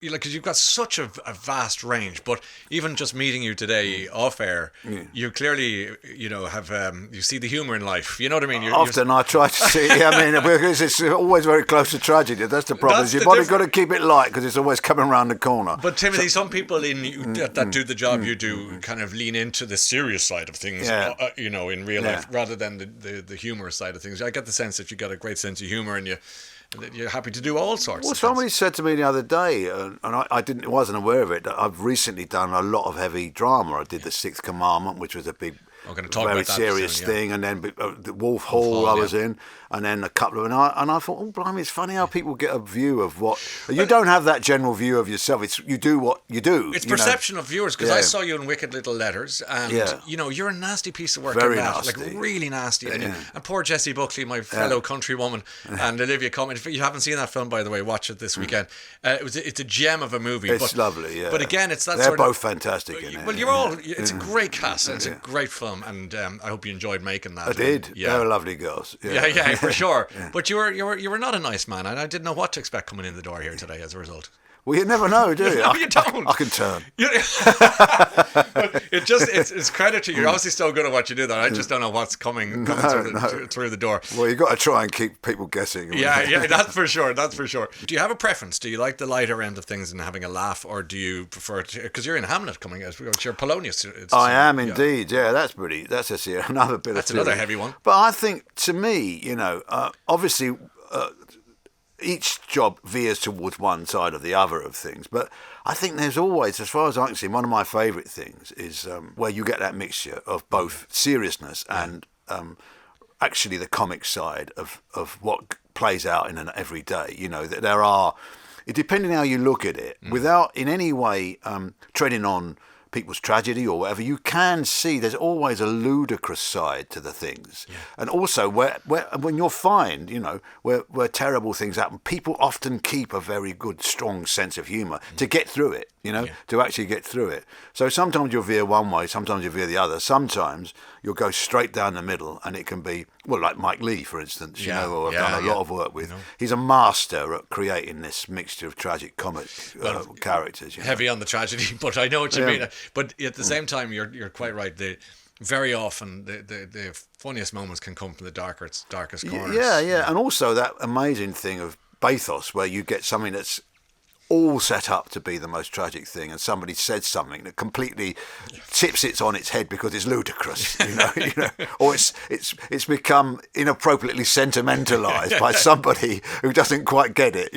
because you've got such a vast range. But even just meeting you today off air, you clearly, have you see the humour in life. You know what I mean? Often I try to see. I mean, because it's always very close to tragedy. That's the problem. You've probably got to keep it light because it's always coming around the corner. But Timothy, some people that do the job you do kind of lean into the serious side of things. In real life rather than the humorous side of things. I get the sense that you got a great sense of humour and you're happy to do all sorts. Well, of somebody things. said to me the other day, and wasn't aware of it, that I've recently done a lot of heavy drama. I did The Sixth Commandment, which was a big, very serious thing, and then the Wolf Hall I was in, and then a couple of, and I thought, oh blimey, it's funny how people get a view of what you don't have that general view of yourself. It's you do what you do. It's perception of viewers because I saw you in Wicked Little Letters, and you're a nasty piece of work. Very in that, nasty. like really nasty. And poor Jessie Buckley, my fellow countrywoman, and Olivia Colman. If you haven't seen that film, by the way, watch it this weekend. It's a gem of a movie. It's lovely. Yeah. But again, it's that they're sort of. both fantastic in it. Well, you're all. It's a great cast. And it's a great film, and I hope you enjoyed making that. I did. Yeah. They were lovely girls. Yeah, for sure. But you were not a nice man, and I didn't know what to expect coming in the door here today as a result. Well, you never know, do you? No, you don't. I can turn. It's credit to you. You're obviously still good at what you do, though. I just don't know what's coming through the door. Well, you've got to try and keep people guessing. Yeah, that's for sure. Do you have a preference? Do you like the lighter end of things and having a laugh, or do you prefer to? Because you're in Hamlet coming out. You're Polonius. I am indeed. Yeah, that's another bit. That's another heavy one. But I think, to me, obviously. Each job veers towards one side or the other of things, but I think there's always, as far as I can see, one of my favourite things is where you get that mixture of both seriousness and actually the comic side of what plays out in an everyday. That there are, depending how you look at it, without in any way treading on people's tragedy or whatever, you can see there's always a ludicrous side to the things. And also where when you'll find, where terrible things happen, people often keep a very good, strong sense of humour to get through it, to actually get through it. So sometimes you'll veer one way, sometimes you'll veer the other. Sometimes you'll go straight down the middle and it can be, well, like Mike Leigh, for instance, who I've done a lot of work with. He's a master at creating this mixture of tragic comic characters. Heavy on the tragedy, but I know what you mean. But at the same time, you're quite right. Very often the funniest moments can come from the darkest corners. Yeah, and also that amazing thing of bathos, where you get something that's all set up to be the most tragic thing, and somebody says something that completely tips it on its head because it's ludicrous, or it's become inappropriately sentimentalized by somebody who doesn't quite get it,